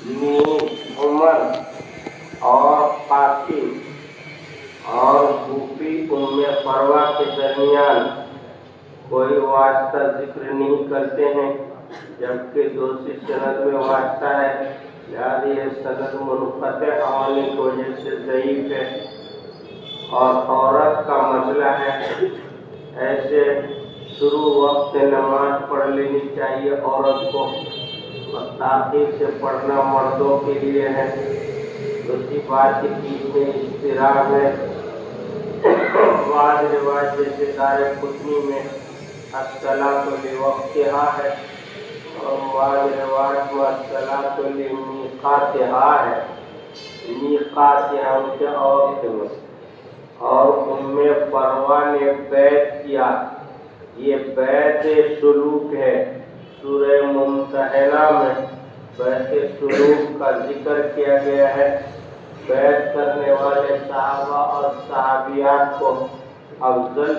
عمر اور قاسم اور صوفی فروا کے درمیان کوئی واسطہ ذکر نہیں کرتے ہیں، جبکہ دوسری سند میں واسطہ ہے، لہذا یہ سند منقطع ہونے کی وجہ سے ضعیف ہے۔ اور عورت کا مسئلہ ہے، ایسے شروع وقت نماز پڑھ لینی چاہیے عورت کو، اور تاخیر سے پڑھنا مردوں کے لیے ہے۔ دوسری بات کی میں اضطراب ہے، بعض روایت جیسے دارقطنی میں الصلاۃ لوقتہا ہے، اور بعض روایت میں الصلاۃ لمیقاتہا ہے، میقاتہا ان کے وقت میں۔ اور فروا نے بیعت کیا، یہ بیعت سلوک ہے۔ سورہ ممتحنہ میں بیعت سلوک کا ذکر کیا گیا ہے۔ بیعت کرنے والے صحابہ اور صحابیات کو افضل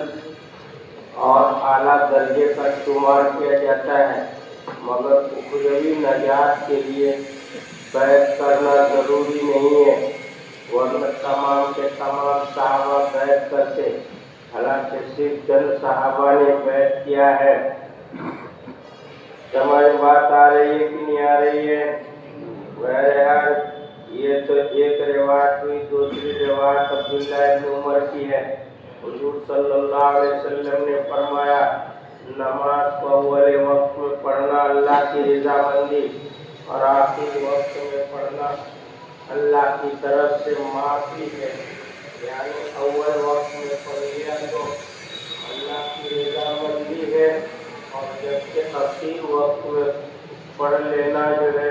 اور اعلیٰ درجے کا شمار کیا جاتا ہے، مگر اخروی نجات کے لیے بیعت کرنا ضروری نہیں ہے، ورنہ تمام کے تمام صحابہ بیعت کرتے، حالانکہ صرف چند صحابہ نے بیعت کیا ہے۔ سمجھ بات آ رہی ہے کہ نہیں آ رہی ہے؟ بہرحال یہ تو ایک روایت ہوئی۔ دوسری روایت عبداللہ ابن عمر کی ہے۔ حضور صلی اللہ علیہ وسلم نے فرمایا، نماز کو اول وقت میں پڑھنا اللہ کی رضامندی اور آخری وقت میں پڑھنا اللہ کی طرف سے معافی ہے، یعنی اول وقت میں پڑھ لیا تو اللہ کی رضامندی ہے، اور جبکہ آخری وقت میں پڑھ لینا جو ہے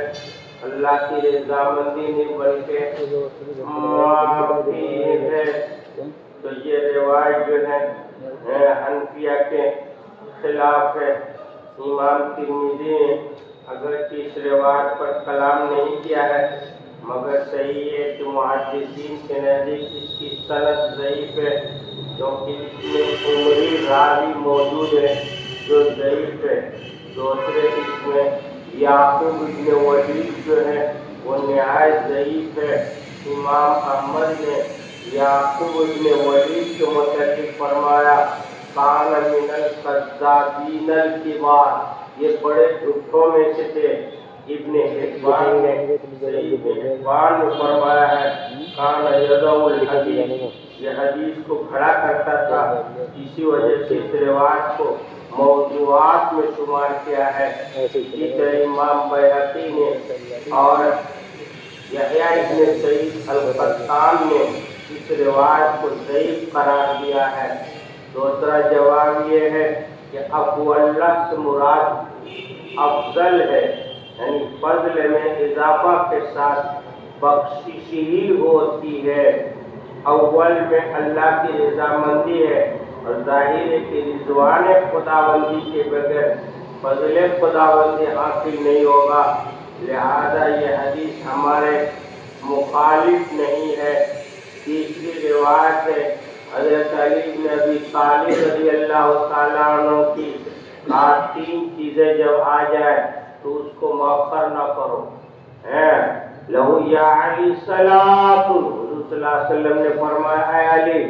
اللہ کی رضامندی نہیں بلکہ معافی ہے۔ تو یہ روایت جو ہے حنفیہ کے خلاف ہے۔ امام ترمذی نے اگرچہ اس روایت پر کلام نہیں کیا ہے، مگر صحیح ہے کہ محدثین کے نزدیک اس کی سند ضعیف ہے، کیونکہ اس میں عمری راوی موجود ہے جو ضعیف ہے۔ دوسرے اس میں یعقوب بن ولید جو ہے وہ نہایت ضعیف ہے۔ امام احمد نے یعقوب بن ولید کے متعلق فرمایا، کان من الکذابین الکبار، یہ بڑے جھوٹوں میں سے تھے۔ ابن حبان نے صحیح ابن حبان نے فرمایا ہے، کان یضع الحدیث، یہ حدیث کو کھڑا کرتا تھا، اسی وجہ سے اس روایت کو موضوعات میں شمار کیا ہے۔ اسی طرح امام بیہقی نے اور یحییٰ ابن سعید القطان نے اس روایت کو ضعیف قرار دیا ہے۔ دوسرا جواب یہ ہے کہ افضل سے مراد افضل ہے، یعنی فضل میں اضافہ کے ساتھ بخشش ہی ہوتی ہے۔ اول میں اللہ کی رضامندی ہے، اور ظاہر ہے کہ رضوان خداوندی کے بغیر فضل خداوندی حاصل نہیں ہوگا، لہذا یہ حدیث ہمارے مخالف نہیں ہے۔ تیسری روایت ہے حضرت علی بن ابی طالب رضی اللہ تعالیٰ عنہ کی، تین چیزیں جب آ جائے تو اس کو مؤخر نہ کرو۔ لہو یا علی صلاۃ، حضور صلی اللہ علیہ وسلم نے فرمایا، اے علی،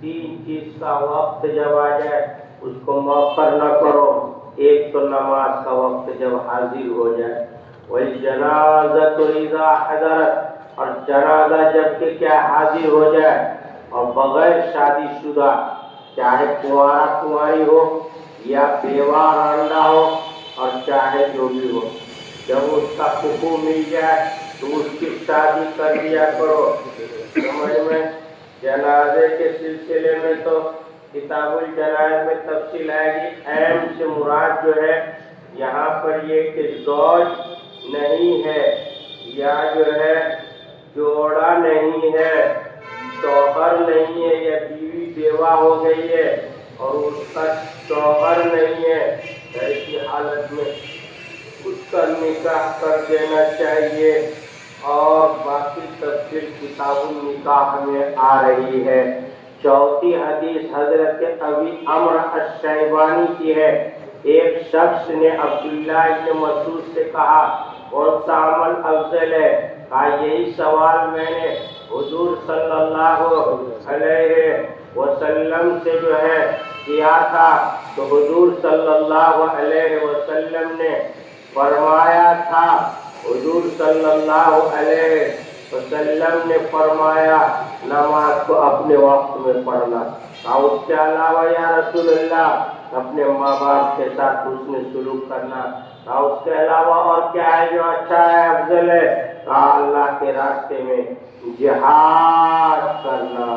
تین چیز کا وقت جب آ جائے اس کو مؤخر نہ کرو۔ ایک تو نماز کا وقت جب حاضر ہو جائے، والجنازۃ اذا حضرت، اور جنازہ جب کہ کیا حاضر ہو جائے، اور بغیر شادی شدہ، چاہے کنوارا کنواری ہو یا بیوہ رانڈہ ہو، اور چاہے جو بھی ہو، جب اس کا حکم مل جائے تو اس کی شادی کر دیا کرو۔ سمجھ میں؟ جنازے کے سلسلے میں تو کتاب الجنائز میں تفصیل آئے گی۔ اہم سے مراد جو ہے یہاں پر یہ کہ زوج نہیں ہے، یا جو ہے جوڑا نہیں ہے، شوہر نہیں ہے، یا بیوی بیوہ ہو گئی ہے اور اس کا شوہر نہیں ہے، ایسی حالت میں اس کا نکاح کر دینا چاہیے، اور باقی تفصیل کتاب النکاح میں آ رہی ہے۔ چوتھی حدیث حضرت ابی عمرو الشیبانی کی ہے۔ ایک شخص نے عبداللہ ابن مسعود سے کہا، کون سا عمل افضل ہے؟ کہا یہی سوال میں نے حضور صلی اللہ علیہ وسلم سے جو ہے کیا تھا، تو حضور صلی اللہ علیہ وسلم نے فرمایا تھا، حضور صلی اللہ علیہ وسلم نے فرمایا نماز کو اپنے وقت میں پڑھنا۔ کہا اس کے علاوہ یا رسول اللہ اپنے ماں باپ کے ساتھ حسن سلوک کرنا۔ کہا اس کے علاوہ اور کیا ہے جو اچھا ہے افضل ہے؟ کہا اللہ کے راستے میں جہاد کرنا۔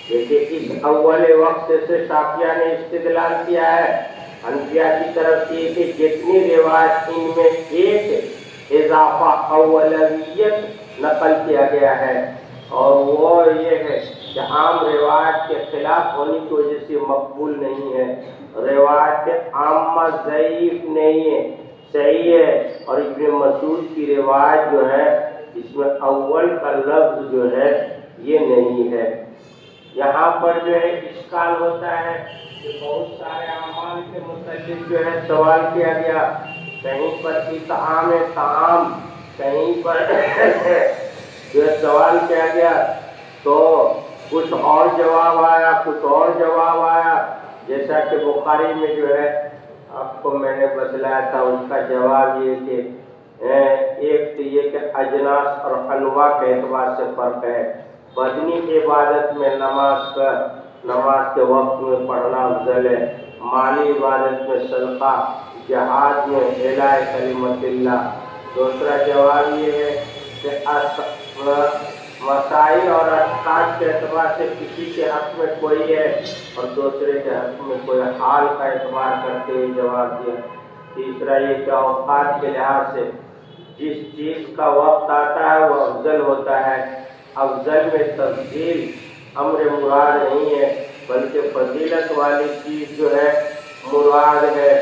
دیکھیے اس اول وقت سے شافعیہ نے استدلال کیا ہے انبیاء کی طرف سے کہ جتنی روایت ان میں ایک اضافہ اولویت نقل کیا گیا ہے، اور وہ یہ ہے کہ عام روایت کے خلاف ہونے کی وجہ سے مقبول نہیں ہے۔ روایت عامہ ضعیف نہیں ہے، صحیح ہے۔ اور ابن مسعود کی روایت جو ہے اس میں اول کا لفظ جو ہے یہ نہیں ہے۔ یہاں پر جو ہے اشکال ہوتا ہے کہ بہت سارے اعمال کے متعلق جو ہے سوال کیا گیا، کہیں پر اطعام طعام، کہیں پر جو ہے سوال کیا گیا تو کچھ اور جواب آیا، کچھ اور جواب آیا۔ جیسا کہ بخاری میں جو ہے آپ کو میں نے بتلایا تھا، اس کا جواب یہ کہ ایک تو یہ کہ اجناس اور انواع کے اعتبار سے فرق ہے۔ بدنی عبادت میں نماز کے وقت میں پڑھنا افضل ہے، مالی عبادت میں صدقہ، جہاد میں اعلاء کلمت اللہ۔ دوسرا جواب یہ ہے کہ مسائل اور اشخاص کے اعتبار سے کسی کے حق میں کوئی ہے اور دوسرے کے حق میں کوئی، حال کا اعتبار کرتے ہوئے جواب دیا۔ تیسرا یہ کہ اوقات کے لحاظ سے جس چیز کا وقت آتا ہے وہ افضل ہوتا ہے۔ افضل میں تفضیل امر مراد نہیں ہے، بلکہ فضیلت والی چیز جو ہے مراد ہے،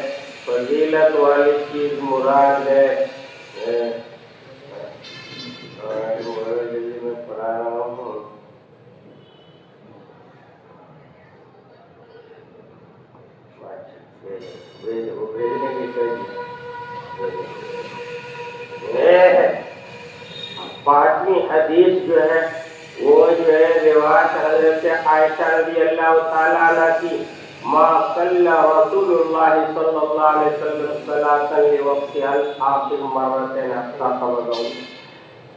فضیلت والی چیز مراد ہے۔ میں پڑھا رہا ہوں، پانچویں حدیث جو ہے وہ جو ہے روایت حضرت عائشہ رضی اللہ تعالیٰ عنہ کی، ما صلی رسول اللہ صلی اللہ علیہ وسلم صلاۃ لوقتها الآخر مرتين حتى قبضه،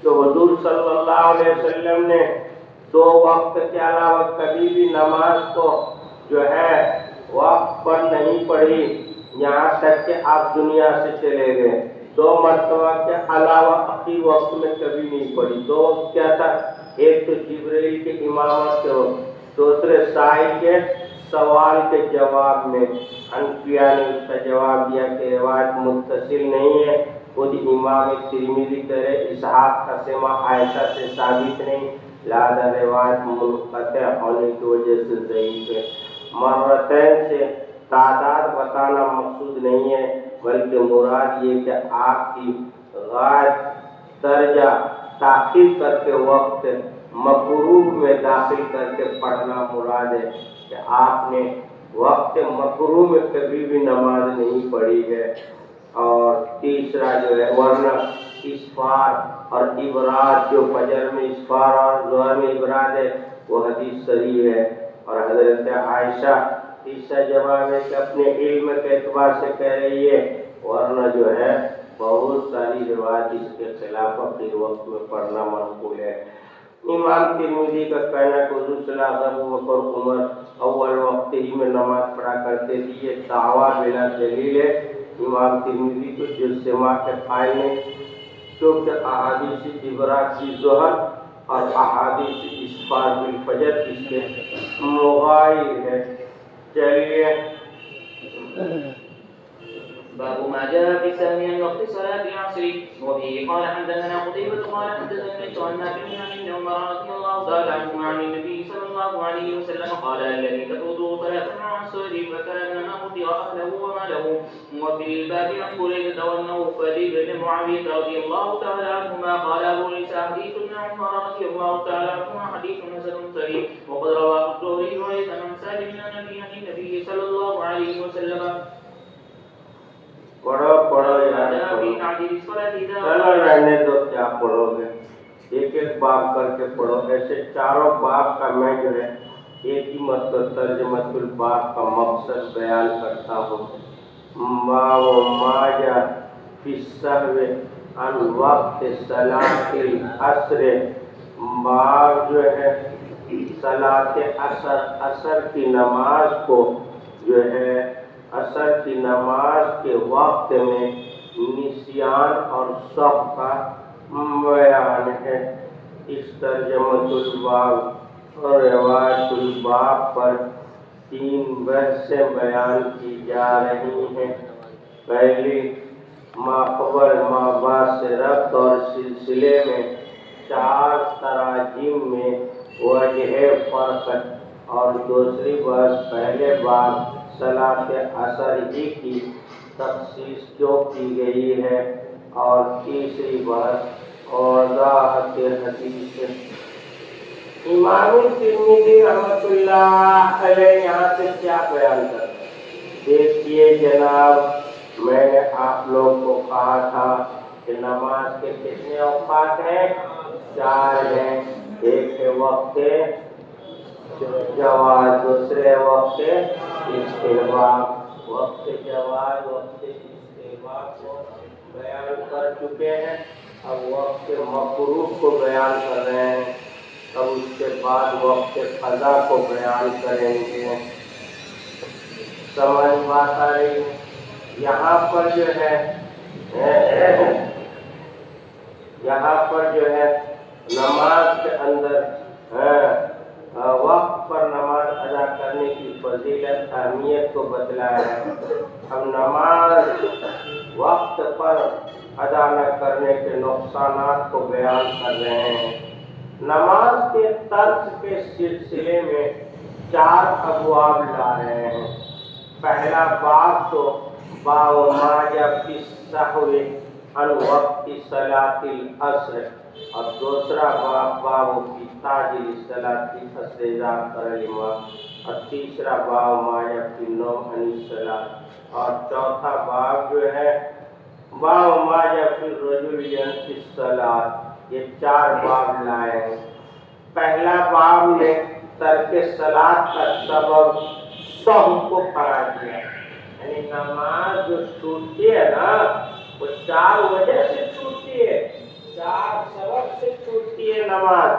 تو حضور صلی اللہ علیہ وسلم نے دو وقت کے علاوہ کبھی بھی نماز کو جو ہے وقت پر نہیں پڑھی یہاں تک کہ آپ دنیا سے چلے گئے۔ دو مرتبہ کے علاوہ اخیر وقت میں کبھی نہیں پڑھی۔ دو وقت کیا تھا؟ ایک تو جبرائیل کے امامت کے وقت، دوسرے سائل کے سوال کے جواب میں۔ حنفیہ نے اس کا جواب دیا کہ روایت متصل نہیں ہے، خود امام ترمذی کرے اسحاق کا سماع عائشہ سے ثابت نہیں، لہذا روایت منقطع ہونے کی وجہ سے ضعیف ہے۔ مرتين سے تعداد بتانا مقصود نہیں ہے، بلکہ مراد یہ کہ آپ کی غائب درجہ تاخیر کر کے وقت مکروہ میں داخل کر کے پڑھنا مراد ہے، کہ آپ نے وقت مکروہ میں کبھی بھی نماز نہیں پڑھی ہے۔ اور تیسرا جو ہے ورنہ اسفار اور ابراد، جو فجر میں اسفار اور ظہر میں ابراد ہے وہ حدیث صحیح ہے۔ اور حضرت عائشہ تیسرا جواب ہے کہ اپنے علم کے اعتبار سے کہہ رہی ہے، ورنہ جو ہے بہت ساری روایت اس کے خلاف اخیر وقت میں پڑھنا منقول ہے۔ امام ترمذی کا کہنا ہے کہ حضور صلی اللہ علیہ وسلم ابوبکر عمر اول وقت ہی میں نماز پڑھا کرتے تھے، یہ دعویٰ بلا دلیل ہے۔ امام ترمذی کو جو سماع کے قائل ہیں، کیونکہ احادیث ابراز کی ظہر اور احادیث اسفار بالفجر اس کے مغایر ہے۔ چلیے باب ما جاء في السهم من وقت صلاة العصر. وفيه قال حدثنا قتيبة قال حدثنا الليث عن نافع عن ابن عمر رضي الله تعالى عنهما عن النبي صلى الله عليه وسلم قال الذي تفوته صلاة العصر فكأنما قتل أهله وماله. وفي الباب عن بريدة والنوفل بن معاوية رضي الله تعالى عنهما قال أبو عيسى حديث ابن عمر رضي الله تعالى عنهما حديث حسن صحيح. وقد رواه الزهري أيضا عن سالم عن النبي صلى الله عليه وسلم پڑھو پڑھو یار جاء پڑھو. في تعجيل الصلاة إذا چلو رہنے دو کیا پڑھو گے, ایک ایک باب کر کے پڑھو. ایسے چاروں باب کا میں جو ہے ایک ہی مطلب ترجمۃ الباب کا مقصد بیان کرتا ہوں. ما و ما جا فی السہو عن وقت صلاۃ العصر, باب جو ہے صلاۃ عصر کی نماز کو جو ہے عصر کی نماز کے وقت میں نسیان اور سہو کا بیان ہے. اس ترجمۃ الباب اور روایت الباب پر 3 بحثیں بیان کی جا رہی ہیں. پہلی ما قبل ما بعد سے ربط اور سلسلے میں 4 تراجم میں وجہ فرق, اور دوسری بحث پہلے باب صلاۃ عصر ہی کی تخصیص کیوں کی گئی ہے, اور تیسری بحث وضاحت حدیث. امام ترمذی رحمۃ اللہ علیہ یہاں سے کیا بیان کرتے ہیں؟ دیکھیے جناب, میں نے آپ لوگ کو کہا تھا کہ نماز کے کتنے اوقات ہیں؟ 4 ہیں. ایک ہے وقت جواز, دوسرے وقت استحباب. وقت جواز وقت استحباب کو بیان کر چکے ہیں. اب وقت مکروہ کو بیان کر رہے ہیں. اب اس کے بعد وقت قضا کو بیان کریں گے. سمجھ بات آ رہی ہے؟ یہاں پر جو ہے نماز کے اندر وقت پر نماز ادا کرنے کی فضیلت اہمیت کو بتلایا ہے. ہم نماز وقت پر ادا نہ کرنے کے نقصانات کو بیان کر رہے ہیں. نماز کے ترک کے سلسلے میں 4 ابواب لا رہے ہیں. پہلا باب تو باب ما جاء فی السہو عن وقت صلاۃ العصر, اور دوسرا باب فی تعجیل صلاۃ العصر اذا اخر الامام, اور تیسرا باب ما جاء فی النوم عن الصلاۃ, اور چوتھا باب جو ہے باب ما جاء فی الرجل ینسی الصلاۃ. یہ 4 باب لائے ہیں. پہلا باب میں ترک صلاۃ کا سبب سہو کو قرار دیا, یعنی نماز جو چھوٹتی ہے نا وہ 4 وجہ سے چھوٹتی ہے, 4 سبب سے چھوٹتی ہے نماز,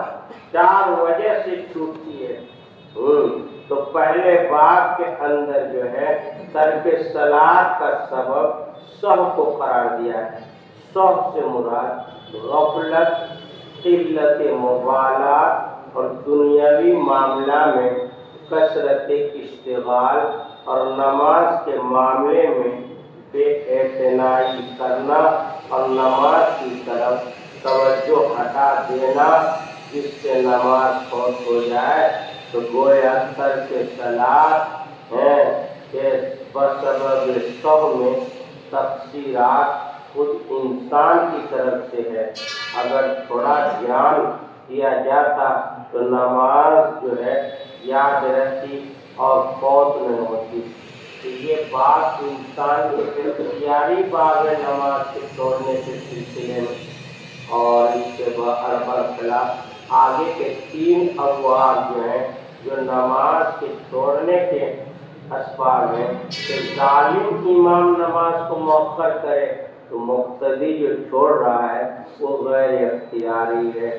4 وجہ سے چھوٹتی ہے. تو پہلے باب کے اندر جو ہے ترک صلاۃ کا سبب سہو کو قرار دیا ہے. سہو سے مراد غفلت, قلت مبالات اور دنیاوی معاملہ میں کثرت اشتغال, اور نماز کے معاملے میں بے اعتنائی کرنا اور نماز کی طرف توجہ ہٹا دینا, جس سے نماز فوت ہو جائے تو گویا ترک صلاۃ ہے کہ بسبب سہو میں تقصیرات خود انسان کی طرف سے ہے. اگر تھوڑا دھیان دیا جاتا تو نماز جو ہے یاد رہتی اور فوت نہیں ہوتی. تو یہ بات انسان کے اختیاری باب ہے نماز کے چھوڑنے کے سلسلے میں. اور اس کے برخلاف آگے کے 3 ابواب جو ہیں جو نماز کے چھوڑنے کے اسباب ہیں کہ ظالم امام نماز کو مؤخر کرے تو مقتدی جو چھوڑ رہا ہے وہ غیر اختیاری ہے,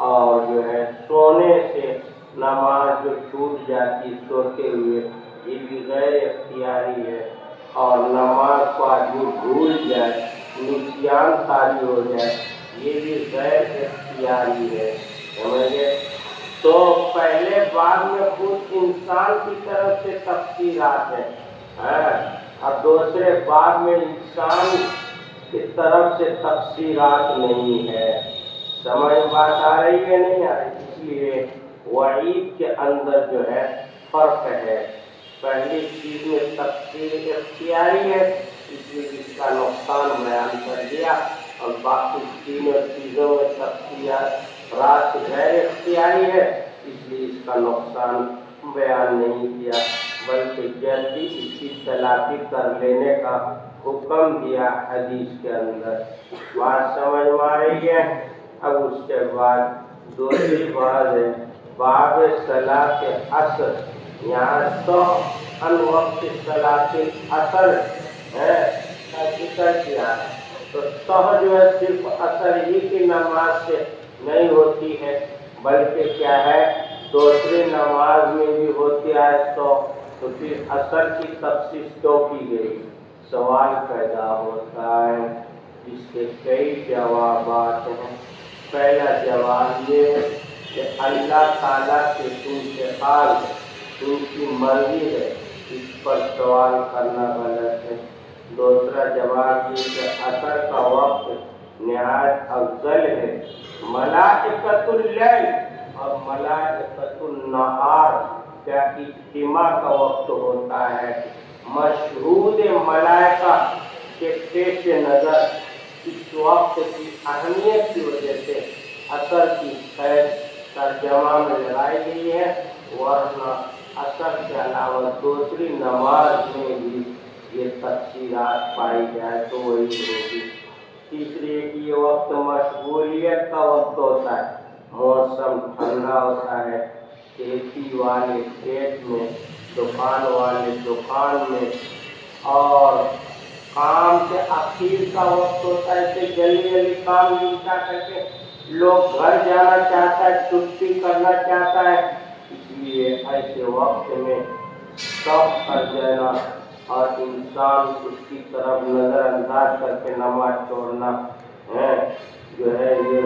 اور جو ہے سونے سے نماز جو چھوٹ جاتی سوتے ہوئے یہ بھی غیر اختیاری ہے, اور نماز کو آدمی بھول جائے, نسیان طاری ہو جائے, یہ بھی غیر اختیاری ہے. سمجھے؟ تو پہلے باب میں خود انسان کی طرف سے تفسیرات ہیں, اب دوسرے باب میں انسان کی طرف سے تفسیرات نہیں ہے. سمجھ بات آ رہی ہے نہیں آ رہی؟ اس لیے وعید کے اندر جو ہے فرق ہے. پہلی چیز میں تفسیر اختیاری ہے, اس لیے اس کا نقصان بیان کر دیا, اور باقی تینوں چیزوں میں تفسیرات غیر اختیاری ہے, اس لیے اس کا نقصان بیان نہیں کیا, بلکہ جلدی اس کی تلافی کر لینے کا حکم دیا حدیث کے اندر. بات سمجھ میں آ رہی ہے؟ اب اس کے بعد دوسری بات ہے باب صلاۃ عصر. یہاں تو ان وقت صلاۃ عصر ہے کا ذکر کیا ہے. تو جو ہے صرف عصر ہی کی نماز سے نہیں ہوتی ہے بلکہ کیا ہے دوسری نماز میں بھی ہوتی ہے. تو پھر عصر کی تخصیص کیوں کی گئی؟ سوال پیدا ہوتا ہے جس کے کئی جوابات ہیں. پہلا جواب یہ ہے کہ اللہ تعالیٰ کے انتقال ان کی مرضی ہے، اس پر سوال کرنا غلط ہے. دوسرا جواب یہ کہ عصر کا وقت نہایت افضل ہے. ملائکۃ اللیل اور ملائکۃ النہار کا اجتماع کا وقت ہوتا ہے. مشہود ملائکہ کے پیش نظر اس وقت کی اہمیت کی وجہ سے عصر کی خیر ترجمہ میں لگائی گئی ہے، ورنہ عصر کے علاوہ دوسری نماز میں بھی یہ تفصیلات پائی جائے تو وہی ہوگی. تیسری کہ یہ وقت مشغولیت کا وقت ہوتا ہے. موسم ٹھنڈا ہوتا ہے، کھیتی والے کھیت میں، دکان والے دکان میں، اور کام کے اخیر کا وقت ہوتا ہے کہ جلدی جلدی کام نمٹا کر کے لوگ گھر جانا چاہتا ہے، چھٹی کرنا چاہتا ہے. اس لیے ایسے وقت میں سب کر دینا اور انسان اس کی طرف نظر انداز کر کے نماز چھوڑنا جو ہے یہ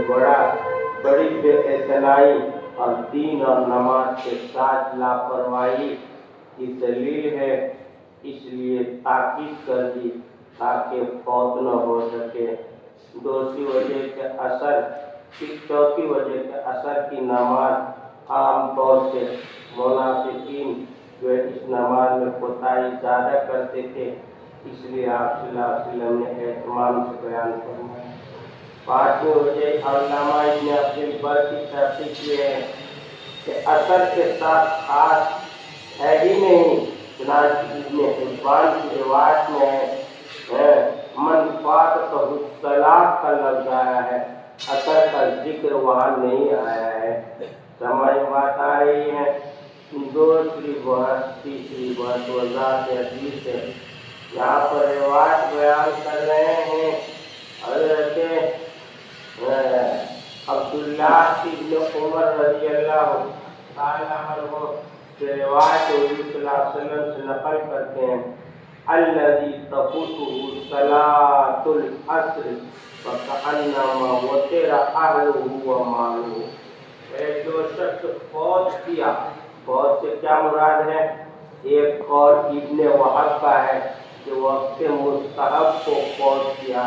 بڑی بے اعتنائی اور دین اور نماز کے ساتھ لاپرواہی کی دلیل ہے. اس لیے تاکید کر دی تاکہ فوت نہ ہو سکے. دوسری وجہ کہ عصر کی چوتھی وجہ کہ عصر کی نماز عام طور سے منافقین جو اس نماز میں کوتاہی زیادہ کرتے تھے، اس لیے آپ صلی اللہ علیہ وسلم نے اہتمام سے بیان فرمایا. پانچویں وجہ علامہ ابن عبد البر کی تحقیق یہ ہے کہ عصر کے ساتھ خاص ہے ہی نہیں. چنانچہ ابن حبان کی روایت میں ہے من فاتتہ الصلاۃ کا لفظ آیا ہے، عصر کا ذکر وہاں نہیں آیا ہے. سمجھ بات آ رہی ہے؟ دوسری بات تیسری بات وضاحت حدیث ہے. یہاں پر روایت بیان کر رہے ہیں حضرت عبداللہ ابن عمر رضی اللہ تعالیٰ عنہ سے روایت حضور صلی اللہ علیہ وسلم سے نقل کرتے ہیں الذی تفوتہ صلاۃ العصر فکأنما وتر اہلہ ومالہ. جو شخص فوت کیا، فوت سے کیا مراد ہے؟ ایک قول ابن وہب کا ہے کہ وقت مستحب کو فوت کیا،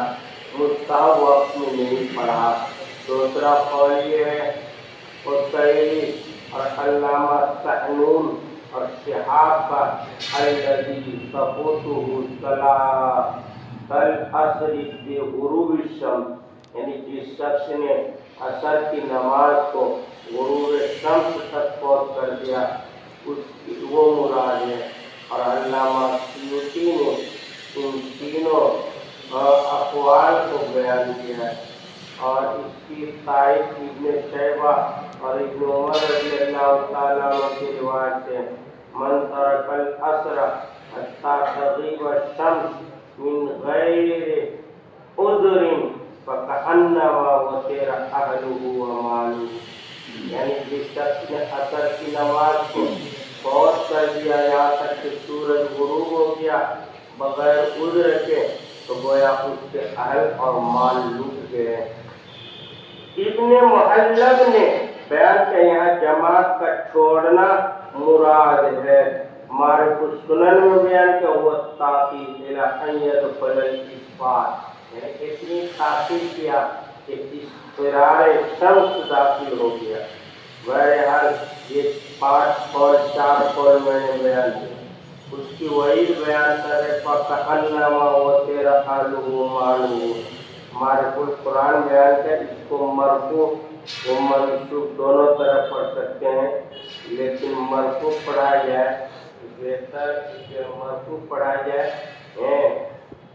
مستحب وقت میں نہیں پڑھا. دوسرا قول یہ ہے قصیری اور علامہ سحنون اور شہاب کا الذی تفوتہ صلاۃ العصر بغروب الشمس، یعنی جس شخص نے عصر کی نماز کو غروب شمس تک فوت کر دیا وہ مراد ہے. اور علامہ سیوطی نے ان تینوں اقوال کو بیان کیا ہے اور اس کی تائید ابن شیبہ اور ابن عمر رضی اللہ تعالیٰ عنہ کی روایت سے من ترک العصر حتی تغیب الشمس من غیر عذر فکأنما وتر اہلہ ومالہ. یعنی جس شخص نے عصر کی نماز کو فوت کر دیا یہاں تک کہ سورج غروب ہو گیا بغیر عذر کے، تو گویا اس کے اہل اور مال لوٹ گئے. ابن محلب نے بیان کیا یہاں جماعت کا چھوڑنا مراد ہے. معرف السنن میں بیان کیا وہ تاکید الی ان یدخل الاثبات، یعنی اتنی تاکید کیا کہ اصفرار شمس داخل ہو گیا. بہرحال یہ 5 قول 4 قول میں نے بیان کیا. اس کی وعید بیان کرے فکأنما وتر اہلہ ومالہ. معرف القرآن بیان کیا اس کو مرفوع و منصوب دونوں طرح پڑھ سکتے ہیں، لیکن مرفوع پڑھا جائے بہتر، مرفوع پڑھا جائے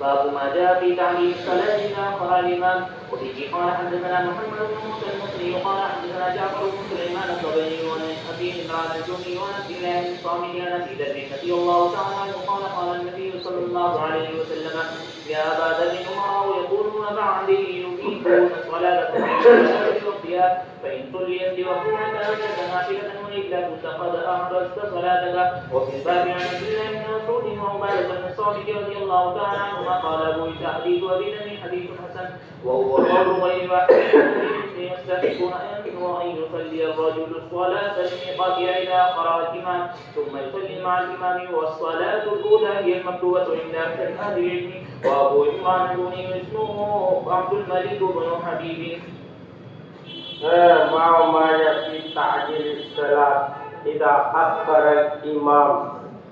باب ما جاء في تعليم الصلاة إذا أخر الإمام. وفيه قال حدثنا محمد بن موسى المصري قال حدثنا جعفر بن سليمان الطبري وعن أبي عمران الجوفي وعن عبد الله بن الصامت عن أبي ذر رضي الله تعالى عنه قال قال النبي صلى الله عليه وسلم يا أبا ذر أمراء يقولون بعدي يقيمون الصلاة في وقتها فإن صليت لوقتها كانت نافلة وإلا كنت قد أحرزت صلاتك. وفي الباب عن عبد الله بن مسعود وعبادة بن الصامت رضي الله تعالى عنهما قال أبو عيسى حديث أبي ذر حديث حسن وهو قول غير واحد يستحقون أن يصلي الرجل الصلاة الميقات إذا قرأ الإمام ثم يصلي مع الإمام والصلاة الأولى هي المكتوبة عند أكثر أهل العلم. وأبو عمران الجوني اسمه عبد الملك بن حبيب. في تعجيل الصلاة إذا أخر الإمام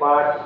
5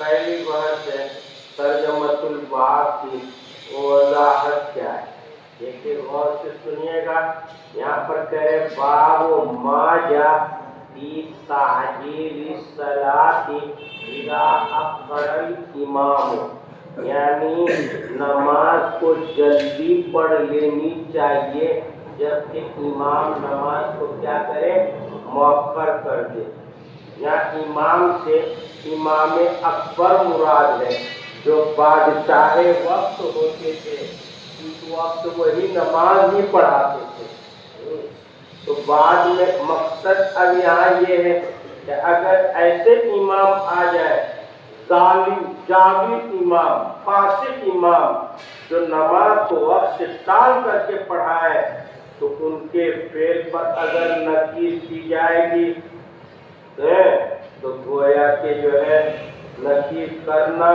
پہلی بحث ہے ترجمۃ الباب کی وضاحت کیا ہے. دیکھیے غور سے سنیے گا. یہاں پر کہے باب ما جاء فی تعجیل الصلاۃ اذا اخر الامام، یعنی نماز کو جلدی پڑھ لینی چاہیے جبکہ امام نماز کو کیا کرے، مؤخر کر دے. یہاں امام سے امام اکبر مراد ہے. جو بادشاہ وقت ہوتے تھے اس وقت وہی نماز ہی پڑھاتے تھے. تو بعد میں مقصد اب یہاں یہ ہے کہ اگر ایسے امام آ جائے، ظالم جابر امام، فاسق امام، جو نماز کو وقت سے ٹال کر کے پڑھائے، تو ان کے فعل پر اگر نکیر کی جائے گی تو گویا کہ جو ہے نکیر کرنا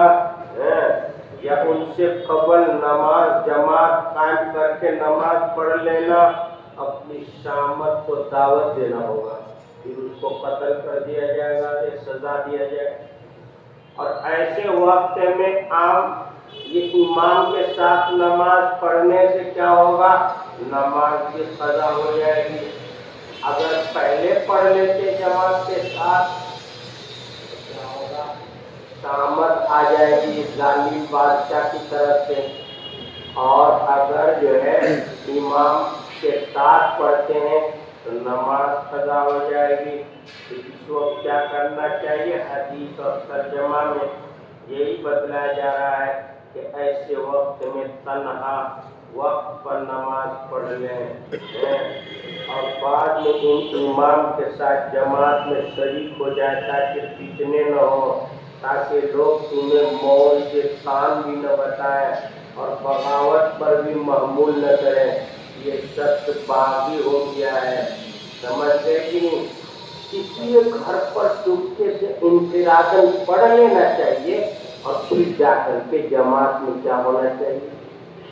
یا ان سے قبل نماز جماعت قائم کر کے نماز پڑھ لینا، اپنی شامت کو دعوت دینا ہوگا. پھر اس کو قتل کر دیا جائے گا یا سزا دیا جائے گا. اور ایسے وقت میں عام یہ امام کے ساتھ نماز پڑھنے سے کیا ہوگا، نماز کی قضا ہو جائے گی. اگر پہلے پڑھ لیتے جماعت کے ساتھ تو کیا ہوگا، شامت آ جائے گی ظالم بادشاہ کی طرف سے. اور اگر جو ہے امام کے ساتھ پڑھتے ہیں تو نماز قضا ہو جائے گی. تو اس وقت کیا کرنا چاہیے، حدیث اور ترجمہ میں یہی بتلایا جا رہا ہے کہ ایسے وقت میں تنہا وقت پر نماز پڑھ لیں. اور بعد میں ان امام کے ساتھ جماعت میں شریک ہو جائے تاکہ فتنے نہ ہو، تاکہ لوگ تمہیں مول کے کام بھی نہ بتائیں اور بغاوت پر بھی محمول نہ کریں. یہ شخص باغی ہو گیا ہے، سمجھ گئے کہ نہیں. اس لیے گھر پر چپکے سے انفراداً پڑھ لینا چاہیے اور پھر جا کر کے جماعت میں کیا ہونا چاہیے،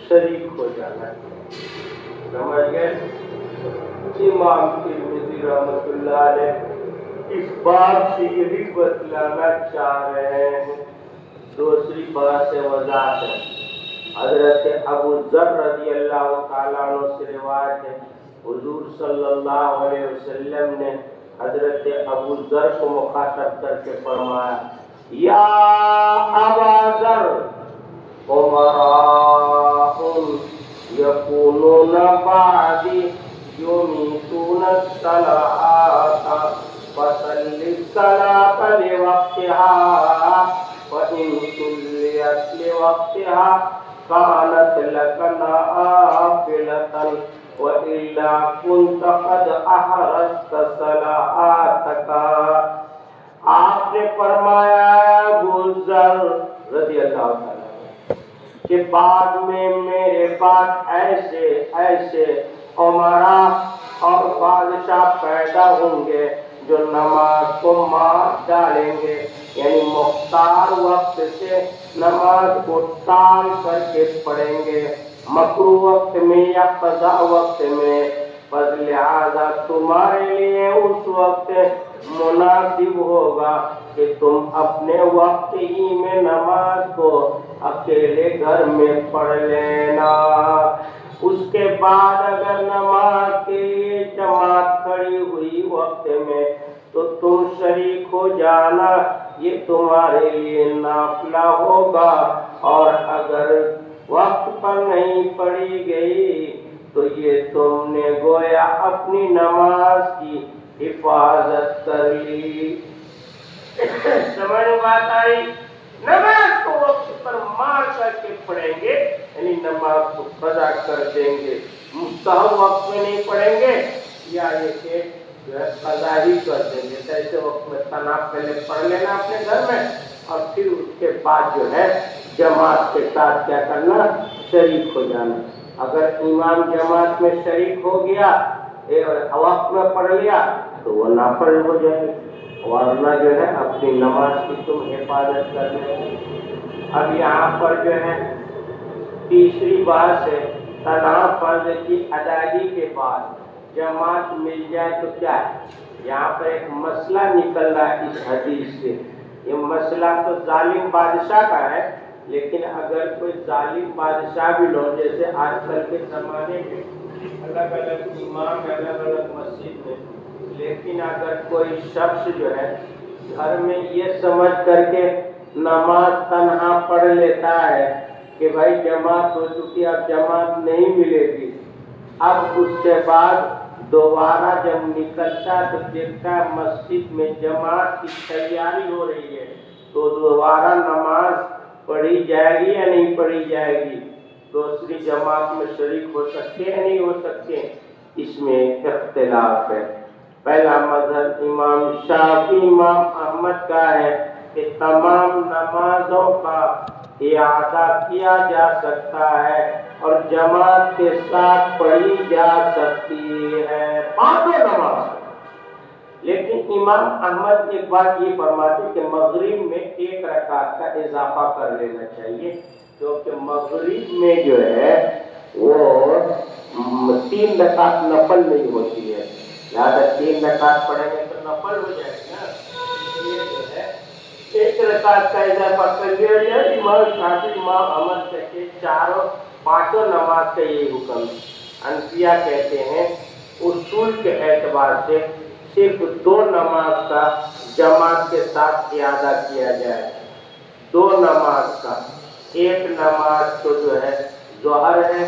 شریک ہو جانا چاہیے. سمجھ گئے. امام ترمذی رحمۃ اللہ علیہ اس بات سے یہی بتلانا چاہ رہے ہیں. دوسری بات سے وضاحت ہے. حضرت ابو ذر رضی اللہ تعالیٰ عنہ سے روایت ہے، حضور صلی اللہ علیہ وسلم نے حضرت ابو ذر کو مخاطب کر کے فرمایا، یا ابا ذر، امراء یکونون بعدی یمیتون الصلاۃ فصل الصلاۃ لوقتها فإن صلیت لوقتها كانت لك نافلة وإلا كنت قد أحرزت صلاتك. آپ نے فرمایا ابو ذر رضی اللہ تعالیٰ کہ بعد میں میرے بعد ایسے عمراء اور بادشاہ پیدا ہوں گے جو نماز کو مار ڈالیں گے، یعنی مختار وقت سے نماز کو ٹال کر کے پڑھیں گے، مکروہ وقت میں یا قضا وقت میں. بس لہذا تمہارے لیے اس وقت مناسب ہوگا کہ تم اپنے وقت ہی میں نماز کو اکیلے گھر میں پڑھ لینا. اس کے بعد اگر نماز کے لیے جماعت کھڑی ہوئی وقت میں تو تم شریک ہو جانا، یہ تمہارے لیے نافلہ ہوگا. اور اگر وقت پر نہیں پڑھی گئی تو یہ تم نے گویا اپنی نماز کی حفاظت کر لی. سمجھ بات آئی. نماز کو وقت پر مار کر کے پڑھیں گے یعنی نماز کو قضا کر دیں گے، مستحب وقت میں نہیں پڑھیں گے، یا یہ کہ جو ہے قضا ہی کر دیں گے. ایسے وقت میں تناب پہلے پڑھ لینا اپنے گھر میں اور پھر اس کے بعد جو ہے جماعت کے ساتھ کیا کرنا، شریک ہو جانا. اگر امام جماعت میں شریک ہو گیا وقت میں پڑھ لیا تو وہ نافل ہو جائے گی، ورنہ جو ہے اپنی نماز کی تم حفاظت کر لیں. اب یہاں پر جو ہے تیسری بات ہے، تنہا فرض کی ادائیگی کے بعد جماعت مل جائے تو کیا ہے. یہاں پر ایک مسئلہ نکل رہا ہے اس حدیث سے یہ مسئلہ تو ظالم بادشاہ کا ہے، لیکن اگر کوئی ظالم بادشاہ بھی لو، جیسے آج کل کے زمانے میں الگ الگ امام ہے الگ الگ مسجد میں، لیکن اگر کوئی شخص جو ہے گھر میں یہ سمجھ کر کے نماز تنہا پڑھ لیتا ہے کہ بھائی جماعت ہو چکی، اب جماعت نہیں ملے گی، اب اس کے بعد دوبارہ جب نکلتا تو دیکھتا ہے مسجد میں جماعت کی تیاری ہو رہی ہے، تو دوبارہ نماز پڑھی جائے گی یا نہیں پڑھی جائے گی؟ دوسری جماعت میں شریک ہو سکتے ہیں نہیں ہو سکتے؟ اس میں اختلاف ہے۔ پہلا مذہب امام شافعی امام احمد کا ہے کہ تمام نمازوں کا اعادہ کیا جا سکتا ہے اور جماعت کے ساتھ پڑھی جا سکتی ہے پانچوں نماز۔ لیکن امام احمد ایک بات یہ فرماتے کہ مغرب میں 1 رکعت کا اضافہ کر لینا چاہیے، کیونکہ مغرب میں جو ہے وہ 3 رکعت نفل نہیں ہوتی ہے، لہٰذا 3 رکعت پڑھیں گے تو نفل ہو جائے گی نا، اس لیے جو ہے 1 رکعت کا اضافہ کر لیا جائے۔ امام شافعی امام احمد کہتے ہیں پانچوں نماز کا یہی حکم ہے۔ حنفیہ کہتے ہیں اصول کے اعتبار سے صرف 2 نماز کا جماعت کے ساتھ اعادہ کیا جائے، 2 نماز کا، ایک نماز تو جو ہے ظہر ہے،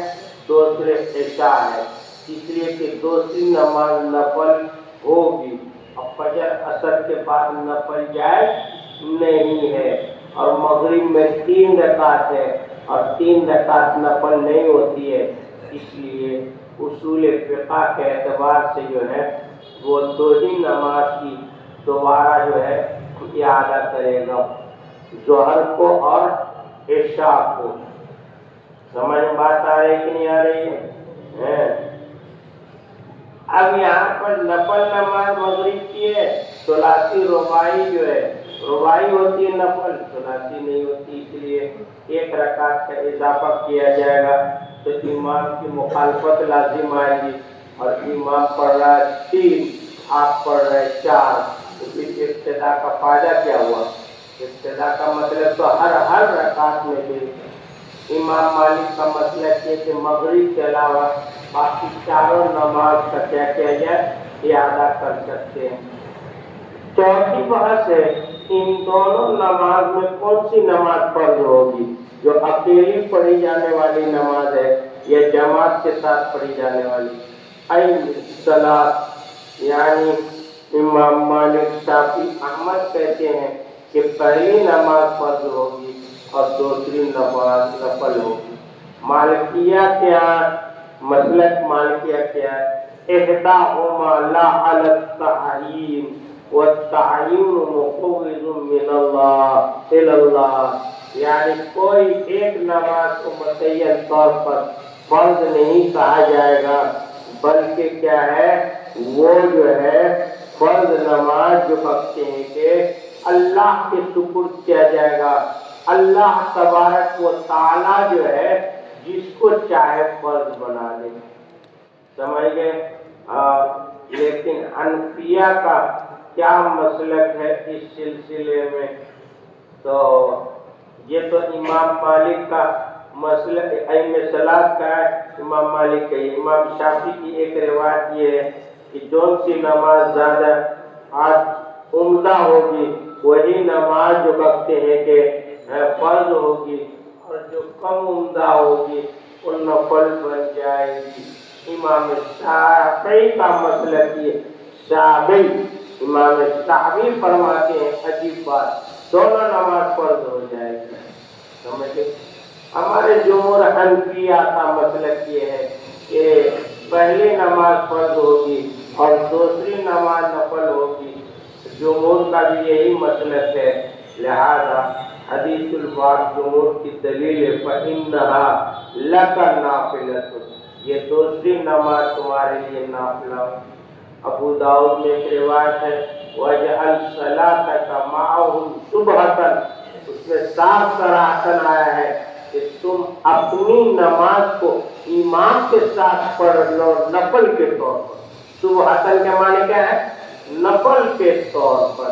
دوسرے عشاء ہے، اس لیے کہ دوسری نماز نفل ہوگی، اور فجر عصر کے بعد نفل جائز نہیں ہے، اور مغرب میں 3 رکعت ہے اور 3 رکعت نفل نہیں ہوتی ہے، اس لیے اصول فقہ کے اعتبار سے جو ہے وہ 2 ہی نماز کی دوبارہ جو ہے اعادہ کرے گا، ظہر کو اور عشاء کو۔ سمجھ بات آ رہی کہ نہیں آ رہی ہے؟ اب یہاں پر نفل نماز مغرب کی ہے، ثلاثی رباعی جو ہے رباعی ہوتی ہے، نفل ثلاثی نہیں ہوتی، اس لیے 1 رکعت کا اضافہ کیا جائے گا تو امام کی مخالفت لازم آئے گی، اور امام پڑھ رہا ہے 3 آپ پڑھ رہے 4، تو پھر ابتدا کا فائدہ کیا ہوا؟ ابتدا کا مطلب تو ہر رکعت میں بھی۔ امام مالک کا مطلب یہ کہ مغرب کے علاوہ باقی چاروں نماز کا کیا کیا جائے؟ اعادہ کر سکتے ہیں۔ چوتھی بحث ہے ان دونوں نماز میں کون سی نماز فرض ہوگی، جو اکیلی پڑھی جانے والی نماز ہے یا جماعت کے ساتھ پڑھی جانے والی؟ الصلاۃ، یعنی امام مالک شافعی احمد کہتے ہیں کہ پہلی نماز فرض ہوگی اور دوسری نماز نفل ہوگی۔ مالکیہ کیا مسلک مالکیہ کیا ہے؟ احداہما لا علی التعیین والتعیین مفوض من اللہ الی اللہ، یعنی کوئی ایک نماز کو متعین طور پر فرض نہیں کہا جائے گا، بلکہ کیا ہے وہ جو ہے فرض نماز جو کہتے ہیں کہ اللہ کے سپرد کیا جائے گا، اللہ تبارک و تعالی جو ہے جس کو چاہے فرض بنا دے۔ سمجھ گئے؟ لیکن حنفیہ کا کیا مسلک ہے اس سلسلے میں؟ تو یہ تو امام مالک کا مسلک ائمہ ثلاث کا ہے، امام مالک کا۔ امام شافعی کی ایک روایت یہ ہے کہ جون سی نماز زیادہ آج عمدہ ہوگی وہی نماز جو کہتے ہیں کہ فرض ہوگی، اور جو کم عمدہ ہوگی وہ نفل بن جائے گی۔ امام شافعی کا مسلک یہ، شافعی امام شافعی فرماتے ہیں عجیب بات، دونوں نماز فرض ہو جائے گی۔ سمجھے؟ ہمارے جمہور حنفیہ کا مسلک یہ ہے کہ پہلی نماز فرض ہوگی اور دوسری نماز نفل ہوگی، جمہور کا بھی یہی مسلک ہے، لہذا حدیث الباب جمہور کی دلیل ہے فَإِنَّهَا لَكَ نَافِلَةٌ، یہ دوسری نماز تمہارے لیے نافلہ۔ ابو داؤد میں ایک روایت ہے وَاجْعَلْ صَلَاتَكَ مَعَهُمْ صُبْحَةً، اس میں صاف صراحتاً آیا ہے کہ تم اپنی نماز کو امام کے ساتھ پڑھ لو نفل کے طور پر۔ صبحتاً کے معنی کیا ہے؟ نفل کے طور پر۔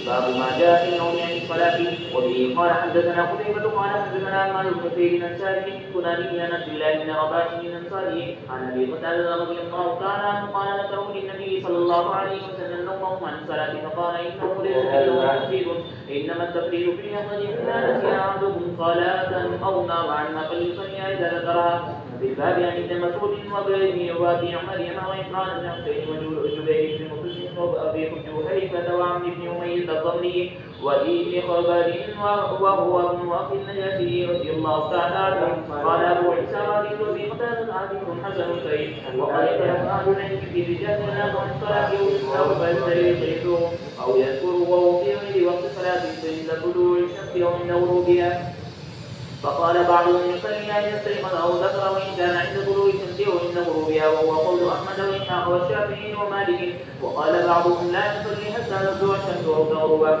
باب ما جاء في النوم عن الصلاة. وبه قال حدثنا قتيبة قال حدثنا عمار بن كثير عن سالم الكناني عن عبد الله بن رباح الأنصاري عن أبي قتادة رضي الله تعالى عنه قال ذكروا للنبي صلى الله عليه وسلم نومهم عن الصلاة فقال إنه ليس في النوم تفريط، إنما التفريط في اليقظة إذا نسي أحدكم صلاة أو نام عنها فليصليها إذا ذكرها. في الباب عن ابن مسعود وابي مريم وعمران بن حسين وجبير بن مسلم وابي جهيفة وعمرو بن أمية الضمري وابي خبر وهو ابن اخي النجاشي رضي الله تعالى عنه. قال ابو عيسى حديث ابي قتادة حديث حسن صحيح. وقد اختلف اهل العلم في رجال الناس عن الصلاة او فيستيقظ او يذكر وهو في غير وقت صلاة فإن طلوع الشمس ومن غروبها. فقال بعضهم يصلي إذا استيقظ أو ذكر وإن كان عند طلوع الشمس وإن غروبها، وهو قول أحمد وإسحاق والشافعي ومالك. وقال بعضهم لا يصلي حتى تطلع الشمس أو تغرب.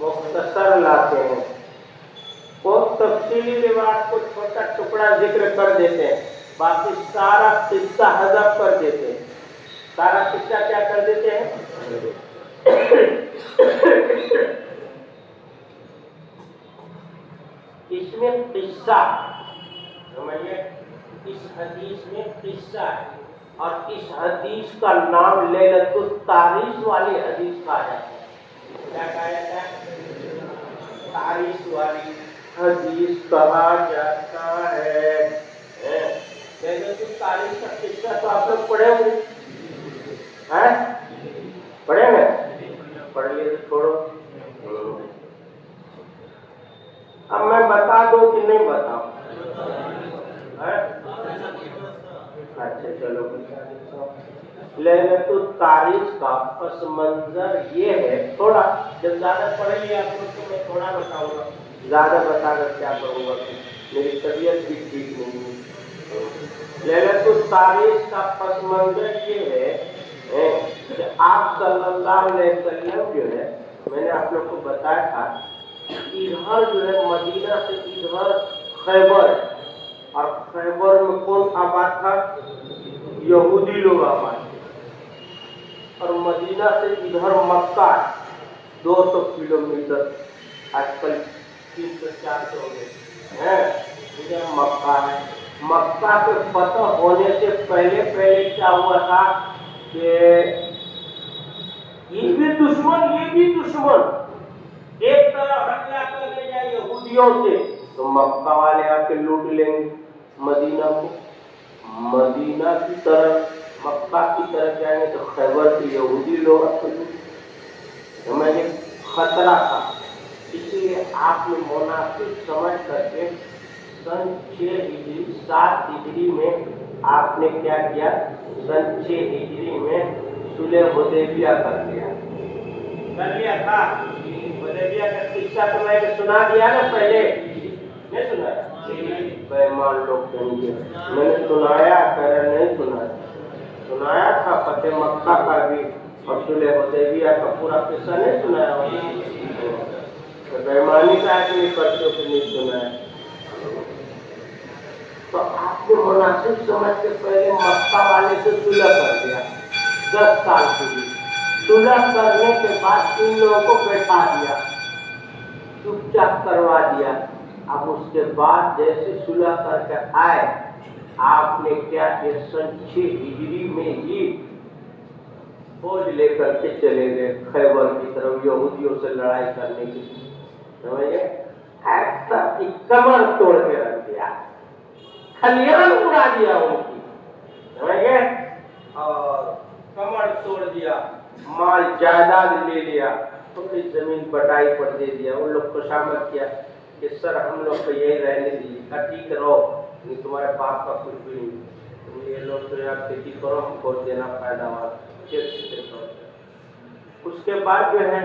مختصر لاتے ہیں، وہ تفصیلی روایت کو چھوٹا ٹکڑا ذکر کر دیتے ہیں، باقی سارا قصہ حذف کر دیتے ہیں۔ سارا قصہ کیا کر دیتے ہیں؟ اس میں قصہ سمجھیے، اس حدیث میں قصہ ہے، اور اس حدیث کا نام لیلۃ التعریس والی حدیث کہا جاتا ہے۔ کیا کہا جاتا ہے؟ تعریس والی حدیث کہا جاتا ہے۔ لیلۃ التعریس کا قصہ تو آپ لوگ پڑھے ہوئے ہیں؟ پڑھے ہوئے؟ پڑھ لیے تو چھوڑو۔ اب میں بتا دوں کہ نہیں بتاؤں؟ اچھا چلو بتا دیتا ہوں۔ لیلۃ التعریس کا پس منظر یہ ہے، تھوڑا جب زیادہ پڑھ لیا آپ لوگ تو میں تھوڑا بتاؤں گا، زیادہ بتا کر کیا کروں گا، میری طبیعت بھی ٹھیک نہیں ہے۔ لیلۃ التعریس کا پس منظر یہ ہے کہ آپ صلی اللہ علیہ وسلم جو ہے، میں نے آپ لوگ کو بتایا تھا، ادھر جو ہے مدینہ سے ادھر خیبر، اور خیبر میں کون آباد تھا؟ یہودی لوگ آباد تھے، اور مدینہ سے ادھر مکہ 200 کلومیٹر، آج کل 300-400 ہو گئے، ادھر مکہ ہے۔ مکہ کے فتح ہونے سے پہلے کیا ہوا تھا کہ یہ بھی دشمن ایک طرف حملہ کرنے جائے یہودیوں سے تو مکہ والے آ کے لوٹ لیں گے مدینہ کو، مدینہ کی طرف مکہ کی طرف جائیں گے تو خیبر کے یہودی لوگ سمجھے خطرہ تھا۔ اس لیے آپ نے مناسب سمجھ کر کے سن 6 ہجری 7 ہجری میں آپ نے کیا کیا؟ سن 6 ہجری میں صلح حدیبیہ کر لیا تھا۔ حدیبیہ کا قصہ تو میں نے سنا دیا نا پہلے، نہیں سنایا؟ بےمان لوگ کہیں گے میں نے سنایا، نہیں سنایا تھا، فتح مکہ کا بھی اور صلح حدیبیہ کا پورا قصہ نہیں سنایا؟ بےمانی کا نہیں کرتے ہو کہ نہیں سنایا؟ تو آپ نے مناسب سمجھ کے پہلے مکہ والے سے صلح کر دیا 10 سال کے لیے۔ صلح کرنے کے بعد ان لوگوں کو بیٹھا دیا، چپ چاپ کروا دیا۔ اب اس کے بعد جیسے صلح کر کے آئے، آپ نے کیا کہ سن 6 ہجری میں ہی فوج لے کر کے چلے گئے خیبر کی طرف یہودیوں سے لڑائی کرنے کے لیے، سمجھے؟ ایسا کی کمر توڑ کے رکھ دیا، کھلیان اڑا دیا ان کی، سمجھے؟ اور کمر توڑ دیا، مال جائیداد لے لیا، تھوڑی زمین بٹائی پر دے دیا۔ ان لوگ کو شامل کیا کہ سر ہم لوگ کو یہی رہنے دیجیے، ٹھیک رہو، نہیں تمہارے باپ کا کچھ بھی نہیں، تم یہ لوگ تو یار کھیتی کرو، ہم کو دینا فائدہ ہوا۔ اس کے بعد جو ہے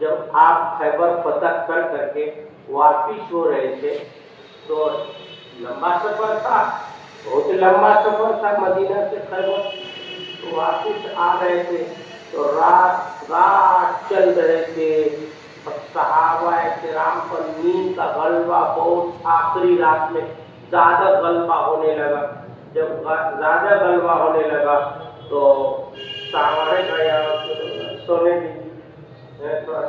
جب آپ خیبر فتح کر کے واپس ہو رہے تھے تو لمبا سفر تھا، بہت لمبا سفر تھا مدینہ سے خیبر، تو واپس آ رہے تھے تو رات چل رہے تھے، اور صحابہ کرام پر نیند کا غلبہ بہت آخری رات میں زیادہ غلبہ ہونے لگا۔ جب زیادہ غلبہ ہونے لگا تو صحابہ سونے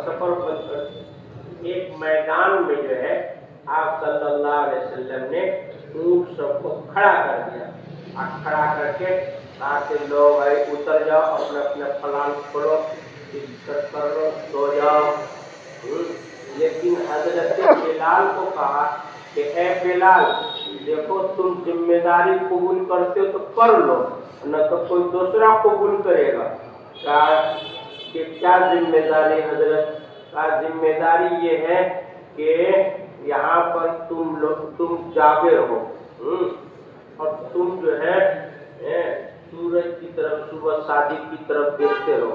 سفر بند کر ایک میدان میں جو ہے آپ صلی اللہ علیہ وسلم نے اونٹ سب کو کھڑا کر دیا، اور کھڑا کر کے کہا کہ لوگ بھائی اتر جاؤ، اپنے اپنے پلان کھولو، عزت کر لو، سو جاؤ۔ لیکن حضرت بلال کو کہا کہ اے بلال دیکھو تم ذمہ داری قبول کرتے ہو تو کر لو، نہ تو کوئی دوسرا قبول کرے گا۔ کہا کہ کیا ذمہ داری حضرت؟ کہا ذمہ داری یہ ہے کہ یہاں پر تم جابر ہو، اور تم جو ہے سورج کی طرف صبح صادق کی طرف دیکھتے رہو،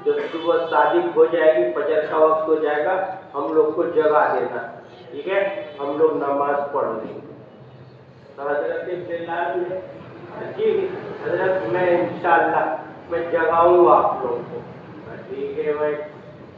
جب صبح صادق ہو جائے گی، فجر کا وقت ہو جائے گا، ہم لوگ کو جگا دینا، ٹھیک ہے؟ ہم لوگ نماز پڑھ لیں گے۔ تو حضرت بلال نے جی حضرت میں انشاءاللہ میں جگاؤں گا آپ لوگوں کو، ٹھیک ہے؟ میں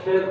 6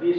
20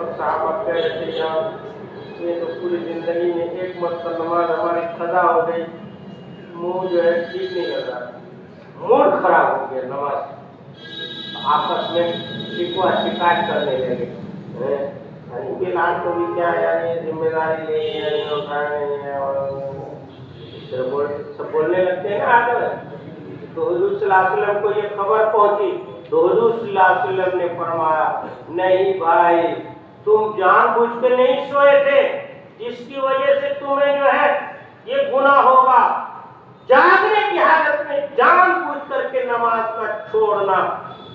اور صحابہ کہہ رہے تھے یار یہ تو پوری زندگی میں ایک مرتبہ نماز ہماری قضا ہو گئی، منہ جو ہے ٹھیک نہیں کر رہا، موڈ خراب ہو گیا نماز، آپس میں شکوہ شکایت کرنے لگے، ان کے لال کو بھی کیا یعنی ذمہ داری لے اٹھانے اور سب بولنے لگتے ہیں نا آگے۔ تو حضور صلی اللہ علیہ وسلم کو یہ خبر پہنچی تو حضور صلی اللہ علیہ وسلم نے فرمایا نہیں بھائی تم جان بوجھ کے نہیں سوئے تھے، جس کی وجہ سے تمہیں جو ہے یہ گناہ ہوگا، جاگنے کی حالت میں جان بوجھ کر کے نماز کا چھوڑنا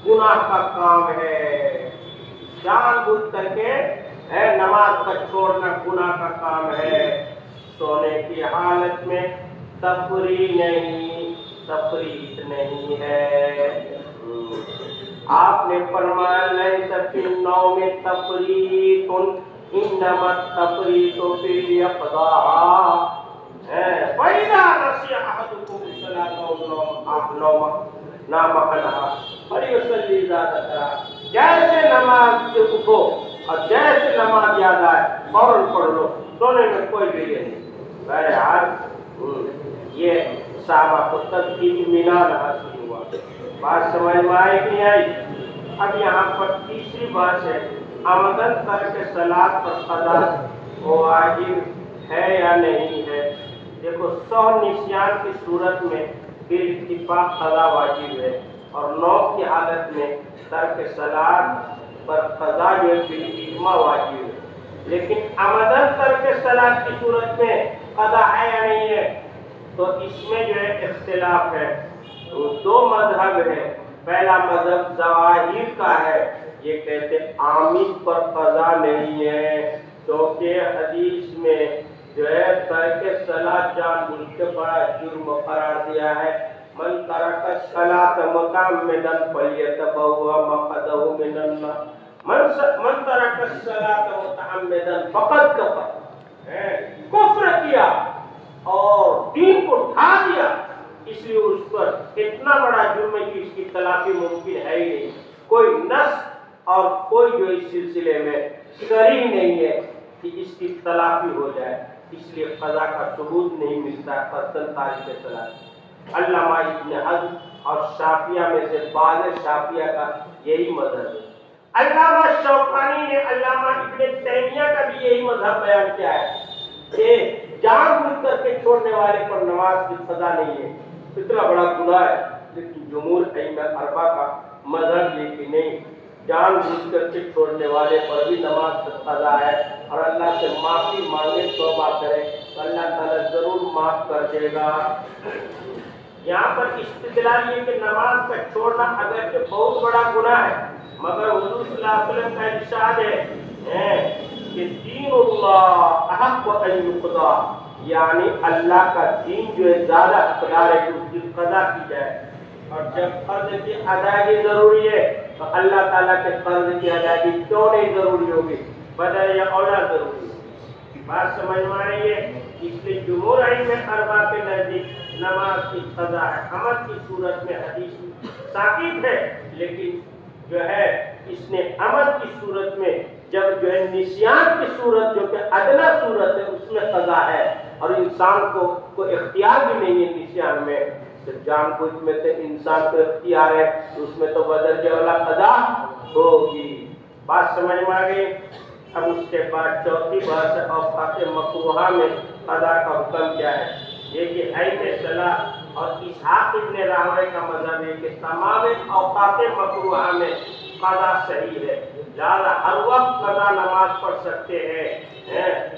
گناہ کا کام ہے، جان بوجھ کر کے نماز کا چھوڑنا گناہ کا کام ہے۔ سونے کی حالت میں تفریح نہیں ہے۔ آپ نے فرمایا لیس فی النوم تفریط انما التفریط فی الیقظہ، فإذا نسي أحدكم الصلاة أو نام عنها فليصلي إذا ذكرها، جیسے نماز سے اٹھو اور جیسے نماز یاد آئے فوراً پڑھ لو، سونے میں کوئی بھی نہیں۔ بہرحال یہ صحابہ کو اطمینان حاصل ہوا، بات سمجھ میں آئی کہ نہیں آئی؟ اب یہاں پر تیسری بات ہے عمدن ترک صلاۃ پر قضا واجب ہے یا نہیں ہے۔ دیکھو سہو نسیان کی صورت میں پھر اتفاق قضا واجب ہے، اور نو کی حالت میں ترک صلاۃ پر قضا جو ہے بالاجماع واجب ہے، لیکن عمدن ترک صلاۃ کی صورت میں قضا ہے یا نہیں ہے تو اس میں جو ہے اختلاف ہے، دو مذہب ہے۔ پہلا مذہب ظواہر کا ہے، یہ کہتے عامد پر قضا نہیں ہے، کیونکہ حدیث میں جو ہے ترک صلاۃ جان بوجھ کے بڑا جرم قرار دیا ہے، من ترک الصلاۃ متعمدا فلیتبوأ مقعدہ من النار، من ترک الصلاۃ متعمدا فقد کفر، کفر کیا اور دین کو ڈھا دیا، اس لیے اس پر اتنا بڑا جرم ہے کہ اس کی تلافی ممکن ہے ہی نہیں، کوئی نص اور کوئی جو اس سلسلے میں صریح نہیں ہے کہ اس کی تلافی ہو جائے، اس لیے قضا کا ثبوت نہیں ملتا ہے خاصاً تاریخ صلاۃ۔ علامہ ابن حزم اور شافعیہ میں سے بعض شافعیہ کا یہی مذہب ہے، علامہ شوکانی نے علامہ ابن تیمیہ کا بھی یہی مذہب بیان کیا ہے کہ جان بوجھ کر کے چھوڑنے والے پر نماز کی قضا نہیں ہے، اتنا بڑا گناہ ہے، لیکن جمہور ائمہ اربعہ کا مذہب یہ کہ نہیں، جان بوجھ کر کے چھوڑنے والے پر بھی نماز کی قضا ہے، اور اللہ سے معافی مانگے توبہ کرے تو اللہ تعالیٰ ضرور معاف کر دے گا۔ یہاں پر استدلال یہ کہ نماز کا چھوڑنا اگرچہ بہت بڑا گناہ ہے، مگر حضور صلی اللہ علیہ وسلم کا ارشاد ہے کہ دین اللہ احق ان یقضی، یعنی اللہ کا دین جو ہے زیادہ حقدار ہے کہ اس کی قضا کی جائے، اور جب قرض کی ادائیگی ضروری ہے تو اللہ تعالیٰ کے قرض کی ادائیگی کیوں نہیں ضروری ہوگی، بدل یا اولا ضروری ہے۔ بات سمجھ میں آ رہی ہے؟ اس لیے جمہور ائمہ اربعہ کے نزدیک نماز کی قضا ہے، عمل کی صورت میں حدیث ثابت ہے، لیکن جو ہے اس نے عمل کی صورت میں جب جو ہے نسیان کی صورت جو کہ ادنا صورت ہے اس میں قضا ہے، اور انسان کو اختیار بھی نہیں ہے نسیان میں، جب جان بوجھ میں سے انسان کو اختیار ہے تو اس میں تو بدل اولا قضا ہوگی۔ بات سمجھ میں آ گئی؟ اب اس کے بعد چوتھی بات ہے اوقات مکروہہ میں قضا کا حکم کیا ہے۔ یہ کہ ایسے صلاح اور اسحاق ابن راہویہ کا مذہب ہے کہ تمام اوقات مکروہہ میں قضا صحیح ہے، لہذا ہر وقت قضا نماز پڑھ سکتے ہیں،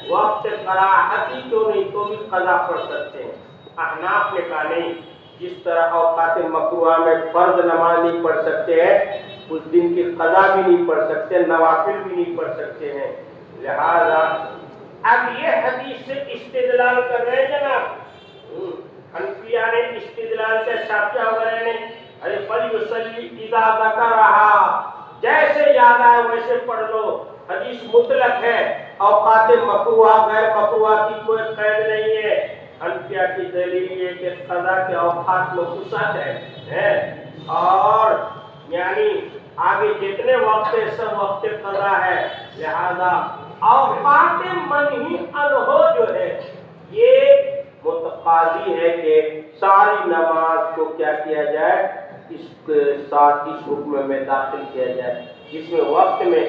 وقت کراہتی کیوں نہیں تو بھی قضا پڑھ سکتے ہیں۔ احناف نے کہا نہیں، جس طرح اوقات مکروہہ میں فرض نماز نہیں پڑھ سکتے ہیں اس دن کی قضا بھی نہیں پڑھ سکتے، نوافل بھی نہیں پڑھ سکتے ہیں، لہذا اب یہ حدیث سے استدلال کر رہے ہیں جناب حنفیہ نے استدلال کے شافعیہ وغیرہ نے ارے فلیصلی اذا ذکرہا، جیسے یاد آئے ویسے پڑھ لو، حدیث مطلق ہے، اوقات مکروہ غیر مکروہ کی کوئی قید نہیں ہے۔ حنفیہ کی دلیل یہ کہ قضا کے اوقات میں وسعت ہے، اور یعنی آگے جتنے وقت سب وقت قضا ہے، لہذا اوقات منہی عنہ جو ہے یہ متقاضی ہے کہ ساری نماز کو کیا کیا جائے، اس کے ساتھ اس حکم میں داخل کیا جائے، جس میں وقت میں